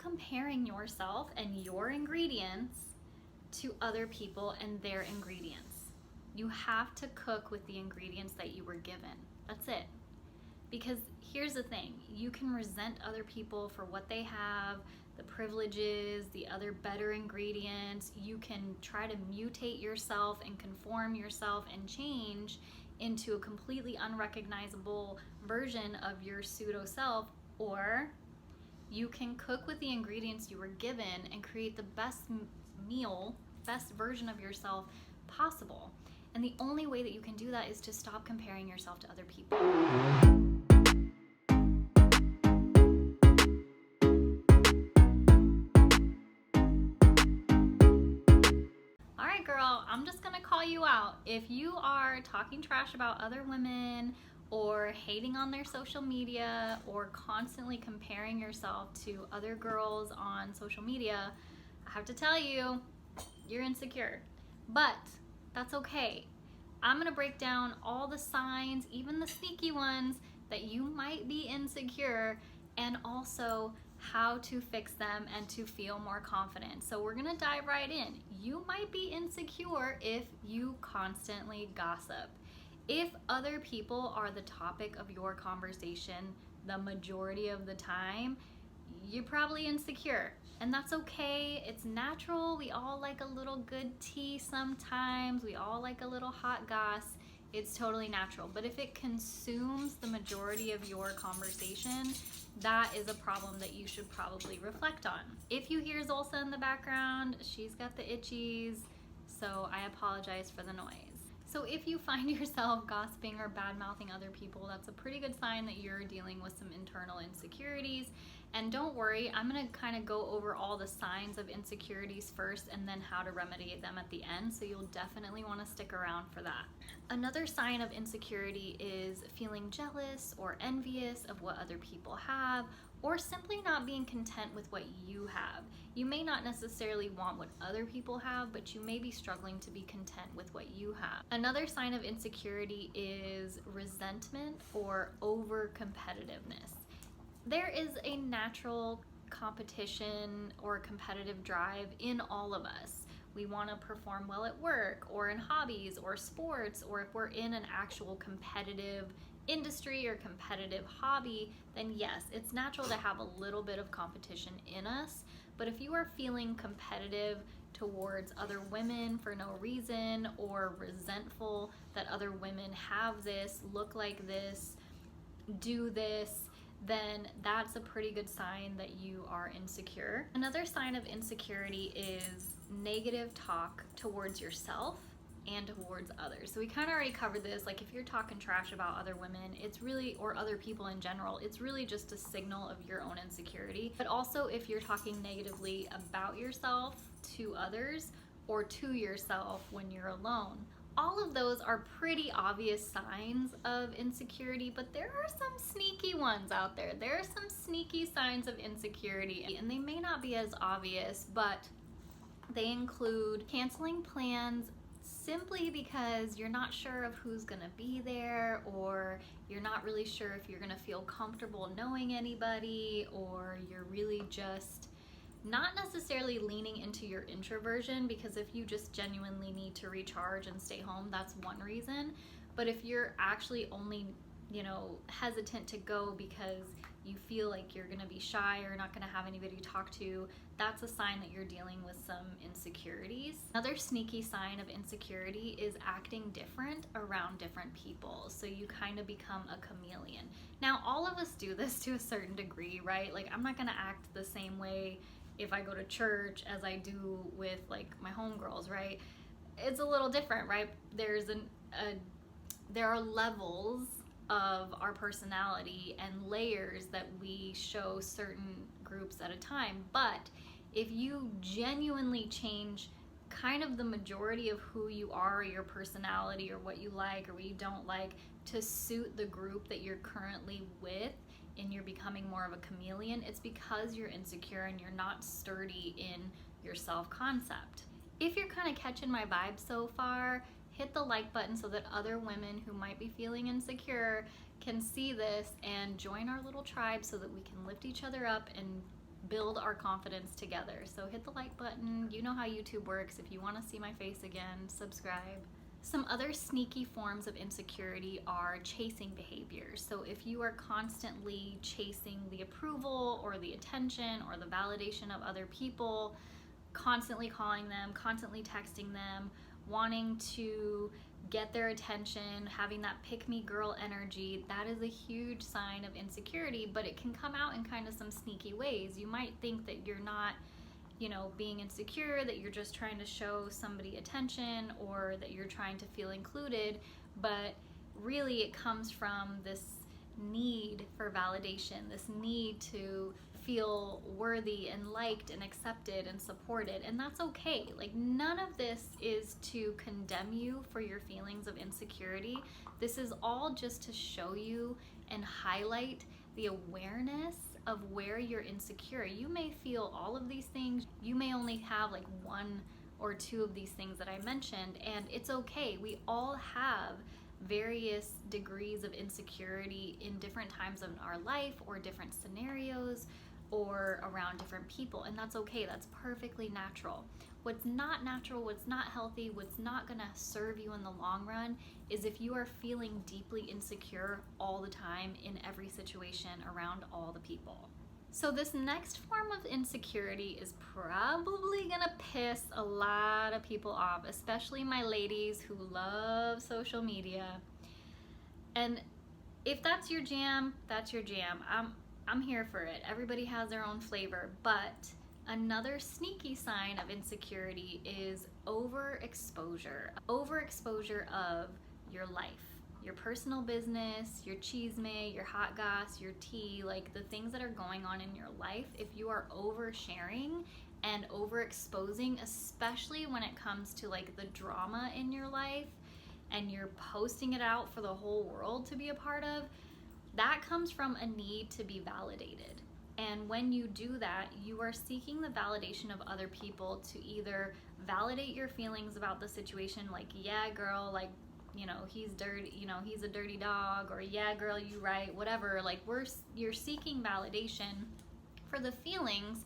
comparing yourself and your ingredients to other people and their ingredients. You have to cook with the ingredients that you were given. That's it. Because here's the thing, you can resent other people for what they have, the privileges, the other better ingredients. You can try to mutate yourself and conform yourself and change into a completely unrecognizable version of your pseudo self, or you can cook with the ingredients you were given and create the best meal, best version of yourself possible. And the only way that you can do that is to stop comparing yourself to other people. All right, girl, I'm just gonna call you out. If you are talking trash about other women or hating on their social media or constantly comparing yourself to other girls on social media, I have to tell you, you're insecure. But that's okay. I'm gonna break down all the signs, even the sneaky ones, that you might be insecure, and also how to fix them and to feel more confident. So we're gonna dive right in. You might be insecure if you constantly gossip. If other people are the topic of your conversation the majority of the time, you're probably insecure, and that's okay. It's natural. We all like a little good tea sometimes. We all like a little hot goss. It's totally natural. But if it consumes the majority of your conversation, that is a problem that you should probably reflect on. If you hear Zolsa in the background, she's got the itchies, so I apologize for the noise. So if you find yourself gossiping or bad-mouthing other people, that's a pretty good sign that you're dealing with some internal insecurities. And don't worry, I'm gonna kind of go over all the signs of insecurities first and then how to remedy them at the end, so you'll definitely wanna stick around for that. Another sign of insecurity is feeling jealous or envious of what other people have, or simply not being content with what you have. You may not necessarily want what other people have, but you may be struggling to be content with what you have. Another sign of insecurity is resentment or over-competitiveness. There is a natural competition or competitive drive in all of us. We want to perform well at work or in hobbies or sports, or if we're in an actual competitive industry or competitive hobby, then yes, it's natural to have a little bit of competition in us. But if you are feeling competitive towards other women for no reason, or resentful that other women have this, look like this, do this, then that's a pretty good sign that you are insecure. Another sign of insecurity is negative talk towards yourself and towards others. So we kind of already covered this. Like if you're talking trash about other women, it's really, or other people in general, it's really just a signal of your own insecurity. But also if you're talking negatively about yourself to others or to yourself when you're alone, all of those are pretty obvious signs of insecurity, but there are some sneaky ones out there. There are some sneaky signs of insecurity, and they may not be as obvious, but they include canceling plans simply because you're not sure of who's gonna be there, or you're not really sure if you're gonna feel comfortable knowing anybody, or you're really just not necessarily leaning into your introversion, because if you just genuinely need to recharge and stay home, that's one reason. But if you're actually only, hesitant to go because you feel like you're gonna be shy or not gonna have anybody to talk to, that's a sign that you're dealing with some insecurities. Another sneaky sign of insecurity is acting different around different people. So you kind of become a chameleon. Now, all of us do this to a certain degree, right? Like I'm not gonna act the same way if I go to church as I do with like my homegirls, right? It's a little different, right? There are levels of our personality and layers that we show certain groups at a time. But if you genuinely change kind of the majority of who you are, or your personality, or what you like or what you don't like, to suit the group that you're currently with, and you're becoming more of a chameleon, it's because you're insecure and you're not sturdy in your self-concept. If you're kind of catching my vibe so far, hit the like button so that other women who might be feeling insecure can see this and join our little tribe, so that we can lift each other up and build our confidence together. So hit the like button. You know how YouTube works. If you want to see my face again, subscribe. Some other sneaky forms of insecurity are chasing behaviors. So if you are constantly chasing the approval or the attention or the validation of other people, constantly calling them, constantly texting them, wanting to get their attention, having that pick-me girl energy, that is a huge sign of insecurity, but it can come out in kind of some sneaky ways. You might think that you're not, being insecure, that you're just trying to show somebody attention or that you're trying to feel included, but really it comes from this need for validation, this need to feel worthy and liked and accepted and supported, and that's okay. Like, none of this is to condemn you for your feelings of insecurity. This is all just to show you and highlight the awareness of where you're insecure. You may feel all of these things. You may only have like one or two of these things that I mentioned, and it's okay. We all have various degrees of insecurity in different times of our life or different scenarios or around different people, and that's okay. That's perfectly natural. What's not natural, what's not healthy, what's not gonna serve you in the long run is if you are feeling deeply insecure all the time in every situation around all the people. So this next form of insecurity is probably gonna piss a lot of people off, especially my ladies who love social media. And if that's your jam, that's your jam. I'm here for it. Everybody has their own flavor, but another sneaky sign of insecurity is overexposure. Overexposure of your life, your personal business, your chisme, your hot goss, your tea, like the things that are going on in your life. If you are oversharing and overexposing, especially when it comes to like the drama in your life, and you're posting it out for the whole world to be a part of, that comes from a need to be validated. And when you do that, you are seeking the validation of other people to either validate your feelings about the situation, like, yeah, girl, like, he's dirty, he's a dirty dog, or yeah, girl, you right, whatever. Like, you're seeking validation for the feelings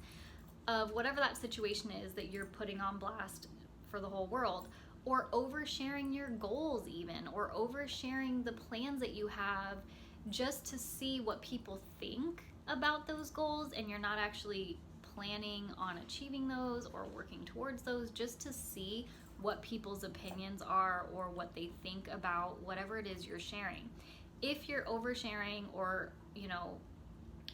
of whatever that situation is that you're putting on blast for the whole world, or oversharing your goals even, or oversharing the plans that you have just to see what people think about those goals, and you're not actually planning on achieving those or working towards those, just to see what people's opinions are or what they think about whatever it is you're sharing. If you're oversharing or,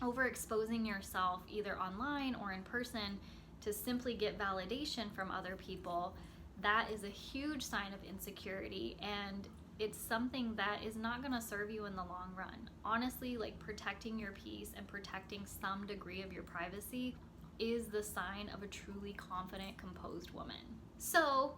overexposing yourself either online or in person to simply get validation from other people, that is a huge sign of insecurity, and it's something that is not going to serve you in the long run. Honestly, like, protecting your peace and protecting some degree of your privacy is the sign of a truly confident, composed woman. So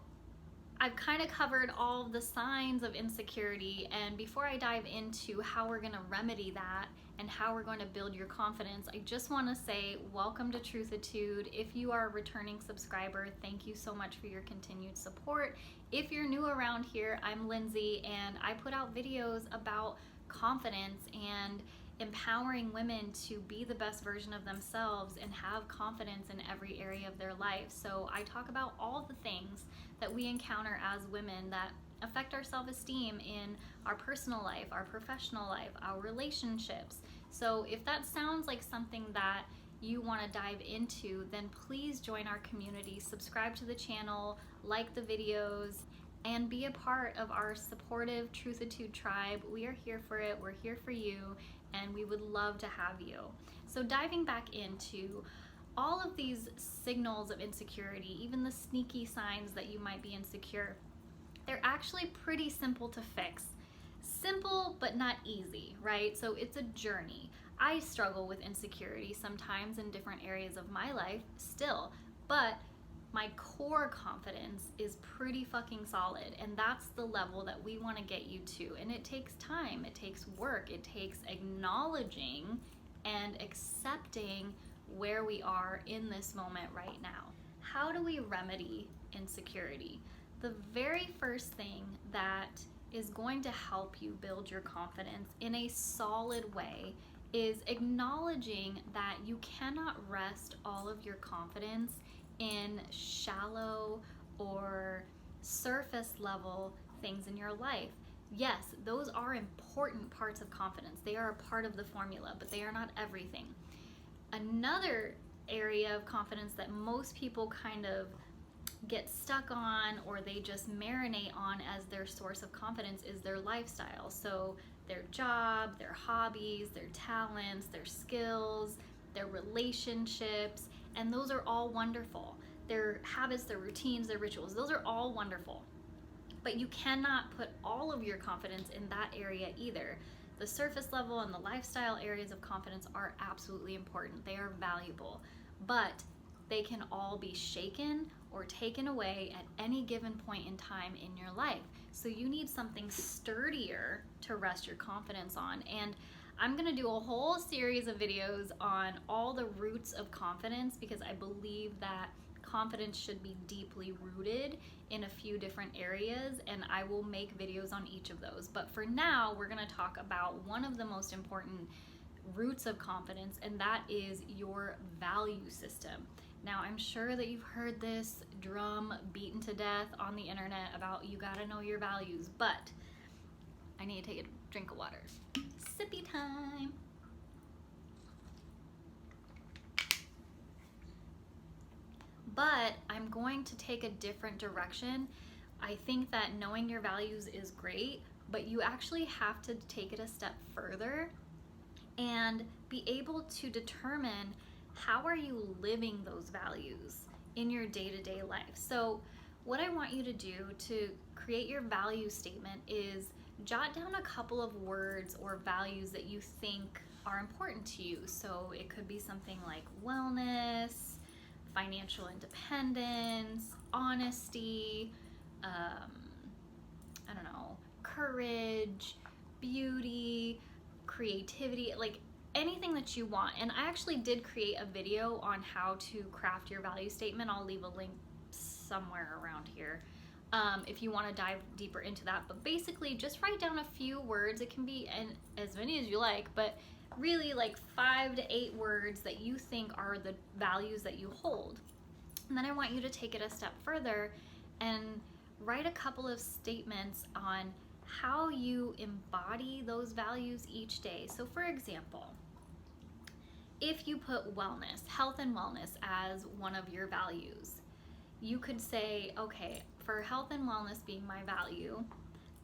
I've kind of covered all of the signs of insecurity, and before I dive into how we're going to remedy that and how we're going to build your confidence, I just want to say welcome to Truthatude. If you are a returning subscriber, thank you so much for your continued support. If you're new around here, I'm Lindsey, and I put out videos about confidence and empowering women to be the best version of themselves and have confidence in every area of their life. So I talk about all the things that we encounter as women that affect our self-esteem in our personal life, our professional life, our relationships. So if that sounds like something that you want to dive into, then please join our community, subscribe to the channel, like the videos, and be a part of our supportive Truthatude tribe. We are here for it, we're here for you, and we would love to have you. So diving back into all of these signals of insecurity, even the sneaky signs that you might be insecure, they're actually pretty simple to fix. Simple, but not easy, right? So it's a journey. I struggle with insecurity sometimes in different areas of my life still, but my core confidence is pretty fucking solid, and that's the level that we want to get you to. And it takes time, it takes work, it takes acknowledging and accepting where we are in this moment right now. How do we remedy insecurity? The very first thing that is going to help you build your confidence in a solid way is acknowledging that you cannot rest all of your confidence in shallow or surface level things in your life. Yes, those are important parts of confidence. They are a part of the formula, but they are not everything. Another area of confidence that most people kind of get stuck on, or they just marinate on as their source of confidence, is their lifestyle. So their job, their hobbies, their talents, their skills, their relationships, and those are all wonderful. Their habits, their routines, their rituals, those are all wonderful. But you cannot put all of your confidence in that area either. The surface level and the lifestyle areas of confidence are absolutely important. They are valuable, but they can all be shaken or taken away at any given point in time in your life. So you need something sturdier to rest your confidence on. And I'm gonna do a whole series of videos on all the roots of confidence, because I believe that confidence should be deeply rooted in a few different areas, and I will make videos on each of those. But for now, we're gonna talk about one of the most important roots of confidence, and that is your value system. Now, I'm sure that you've heard this drum beaten to death on the internet about you gotta know your values, but I need to take a drink of water. Sippy time. But I'm going to take a different direction. I think that knowing your values is great, but you actually have to take it a step further and be able to determine how are you living those values in your day-to-day life. So what I want you to do to create your value statement is jot down a couple of words or values that you think are important to you. So it could be something like wellness, financial independence, honesty, I don't know, courage, beauty, creativity, like anything that you want. And I actually did create a video on how to craft your value statement. I'll leave a link somewhere around here if you want to dive deeper into that. But basically, just write down a few words. It can be as many as you like, but really like 5 to 8 words that you think are the values that you hold. And then I want you to take it a step further and write a couple of statements on how you embody those values each day. So for example, if you put wellness, health and wellness as one of your values, you could say, okay, for health and wellness being my value,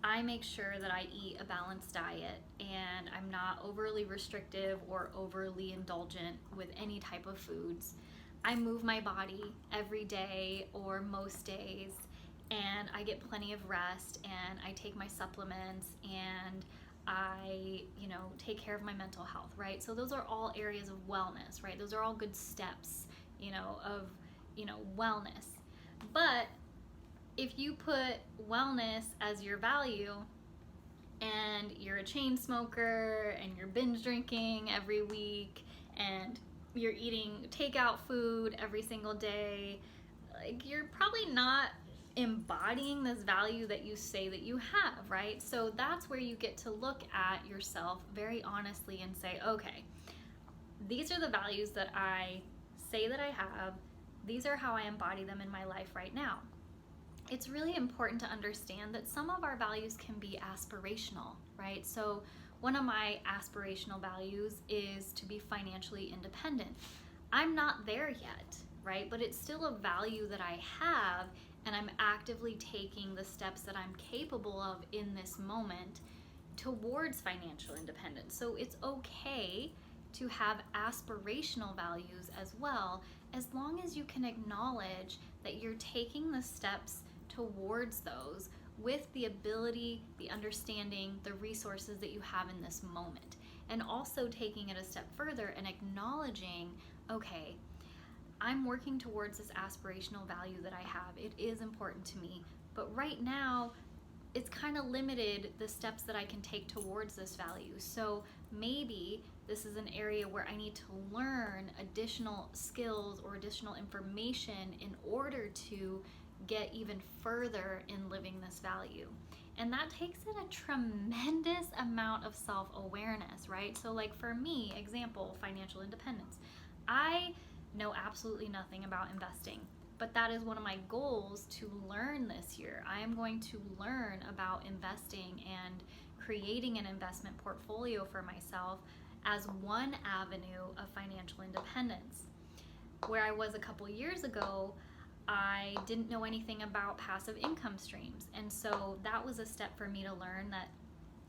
I make sure that I eat a balanced diet and I'm not overly restrictive or overly indulgent with any type of foods. I move my body every day or most days, and I get plenty of rest, and I take my supplements, and I, take care of my mental health, right? So those are all areas of wellness, right? Those are all good steps, of, wellness. But if you put wellness as your value and you're a chain smoker and you're binge drinking every week and you're eating takeout food every single day, like you're probably not embodying this value that you say that you have, right? So that's where you get to look at yourself very honestly and say, okay, these are the values that I say that I have. These are how I embody them in my life right now. It's really important to understand that some of our values can be aspirational, right? So one of my aspirational values is to be financially independent. I'm not there yet, right? But it's still a value that I have, and I'm actively taking the steps that I'm capable of in this moment towards financial independence. So it's okay to have aspirational values as well, as long as you can acknowledge that you're taking the steps towards those with the ability, the understanding, the resources that you have in this moment. And also taking it a step further and acknowledging, okay, I'm working towards this aspirational value that I have. It is important to me, but right now it's kind of limited the steps that I can take towards this value. So maybe this is an area where I need to learn additional skills or additional information in order to get even further in living this value. And that takes in a tremendous amount of self-awareness, right? So like for me, example, financial independence. I know absolutely nothing about investing, but that is one of my goals to learn this year. I am going to learn about investing and creating an investment portfolio for myself as one avenue of financial independence. Where I was a couple years ago, I didn't know anything about passive income streams. And so that was a step for me to learn that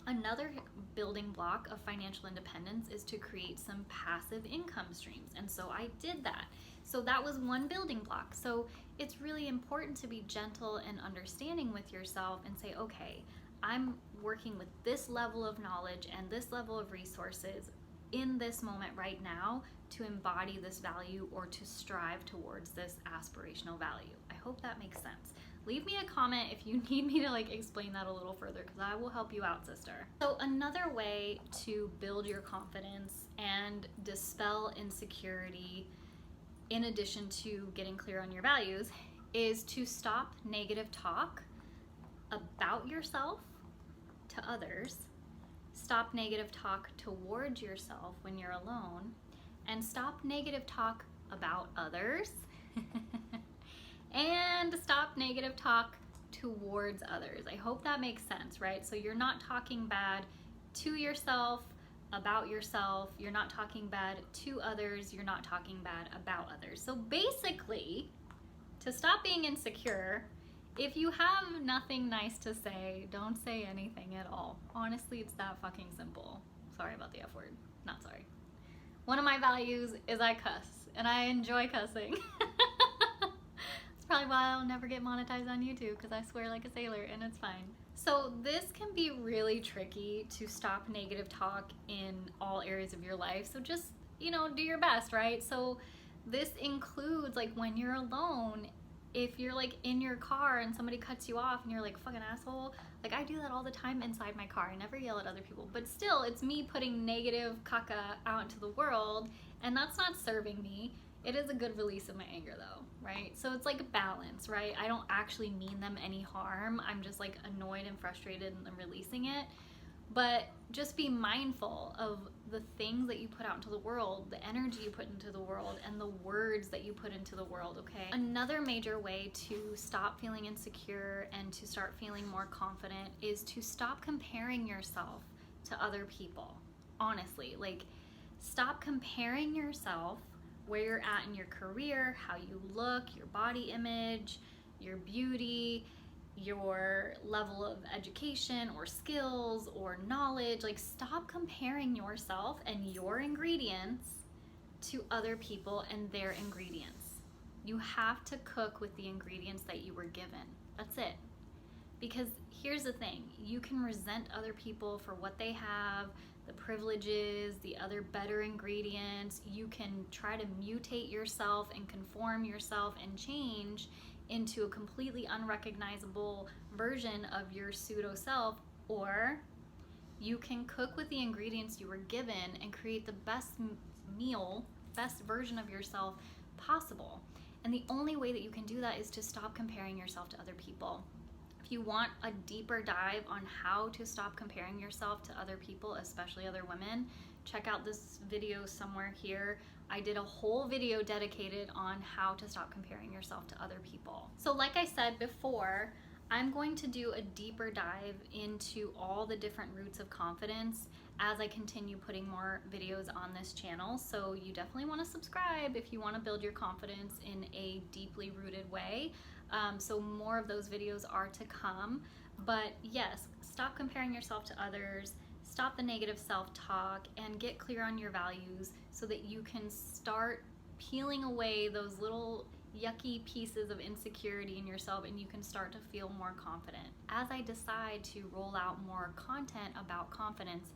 another building block of financial independence is to create some passive income streams. And so I did that. So that was one building block. So it's really important to be gentle and understanding with yourself and say, okay, I'm working with this level of knowledge and this level of resources in this moment right now to embody this value or to strive towards this aspirational value. I hope that makes sense. Leave me a comment if you need me to like explain that a little further, because I will help you out, sister. So another way to build your confidence and dispel insecurity, in addition to getting clear on your values, is to stop negative talk about yourself to others, stop negative talk towards yourself when you're alone, and stop negative talk about others and stop negative talk towards others. I hope that makes sense, right? So you're not talking bad to yourself, about yourself, you're not talking bad to others, you're not talking bad about others. So basically, to stop being insecure, if you have nothing nice to say, don't say anything at all. Honestly, it's that fucking simple. Sorry about the F word. Not sorry. One of my values is I cuss, and I enjoy cussing. That's probably why I'll never get monetized on YouTube, because I swear like a sailor, and it's fine. So this can be really tricky to stop negative talk in all areas of your life. So just, do your best, right? So this includes like when you're alone, if you're like in your car and somebody cuts you off and you're like, fucking asshole. Like I do that all the time inside my car. I never yell at other people, but still it's me putting negative caca out into the world, and that's not serving me. It is a good release of my anger though, right? So it's like a balance, right? I don't actually mean them any harm. I'm just like annoyed and frustrated and I'm releasing it. But just be mindful of the things that you put out into the world, the energy you put into the world, and the words that you put into the world, okay? Another major way to stop feeling insecure and to start feeling more confident is to stop comparing yourself to other people. Honestly, like stop comparing yourself where you're at in your career, how you look, your body image, your beauty, your level of education or skills or knowledge. Like stop comparing yourself and your ingredients to other people and their ingredients. You have to cook with the ingredients that you were given. That's it. Because here's the thing, you can resent other people for what they have, the privileges, the other better ingredients. You can try to mutate yourself and conform yourself and change into a completely unrecognizable version of your pseudo self, or you can cook with the ingredients you were given and create the best meal, best version of yourself possible. And the only way that you can do that is to stop comparing yourself to other people. If you want a deeper dive on how to stop comparing yourself to other people, especially other women, check out this video somewhere here. I did a whole video dedicated on how to stop comparing yourself to other people. So like I said before, I'm going to do a deeper dive into all the different roots of confidence as I continue putting more videos on this channel. So you definitely want to subscribe if you want to build your confidence in a deeply rooted way. So more of those videos are to come. But yes, stop comparing yourself to others, stop the negative self-talk, and get clear on your values so that you can start peeling away those little yucky pieces of insecurity in yourself, and you can start to feel more confident. As I decide to roll out more content about confidence,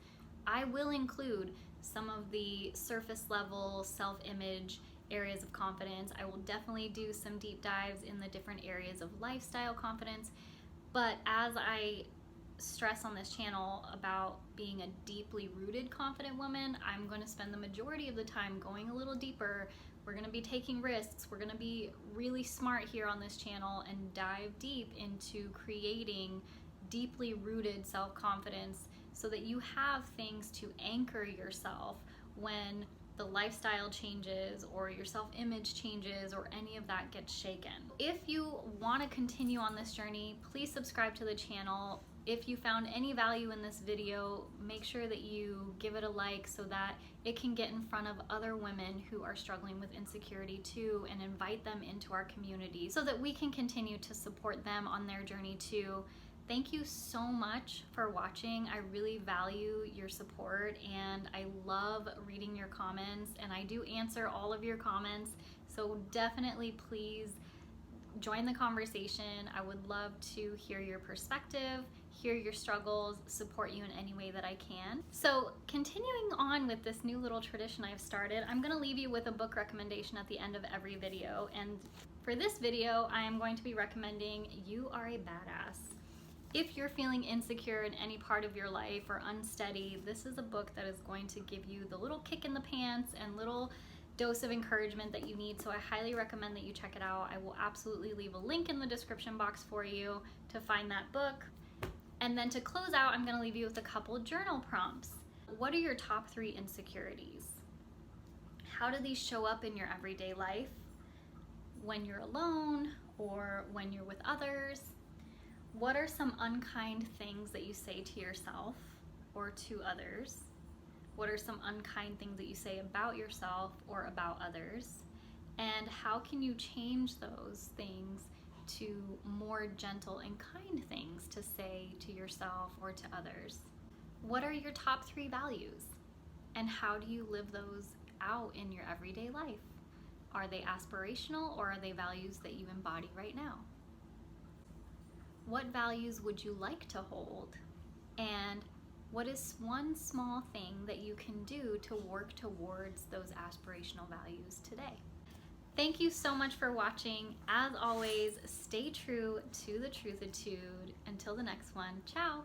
I will include some of the surface level self-image areas of confidence. I will definitely do some deep dives in the different areas of lifestyle confidence. But as I stress on this channel about being a deeply rooted confident woman, I'm going to spend the majority of the time going a little deeper. We're going to be taking risks. We're going to be really smart here on this channel and dive deep into creating deeply rooted self-confidence so that you have things to anchor yourself when the lifestyle changes or your self-image changes or any of that gets shaken. If you want to continue on this journey, please subscribe to the channel. If you found any value in this video, make sure that you give it a like so that it can get in front of other women who are struggling with insecurity too, and invite them into our community so that we can continue to support them on their journey too. Thank you so much for watching. I really value your support and I love reading your comments, and I do answer all of your comments, so definitely please join the conversation. I would love to hear your perspective, hear your struggles, support you in any way that I can. So continuing on with this new little tradition I've started, I'm gonna leave you with a book recommendation at the end of every video, and for this video I am going to be recommending You Are a Badass. If you're feeling insecure in any part of your life or unsteady, this is a book that is going to give you the little kick in the pants and little dose of encouragement that you need, so I highly recommend that you check it out. I will absolutely leave a link in the description box for you to find that book. And then to close out, I'm gonna leave you with a couple journal prompts. What are your top 3 insecurities? How do these show up in your everyday life? When you're alone or when you're with others? What are some unkind things that you say to yourself or to others? What are some unkind things that you say about yourself or about others? And how can you change those things to more gentle and kind things to say to yourself or to others? What are your top 3 values? And how do you live those out in your everyday life? Are they aspirational or are they values that you embody right now? What values would you like to hold? And what is one small thing that you can do to work towards those aspirational values today? Thank you so much for watching. As always, stay true to the Truthatude. Until the next one, ciao.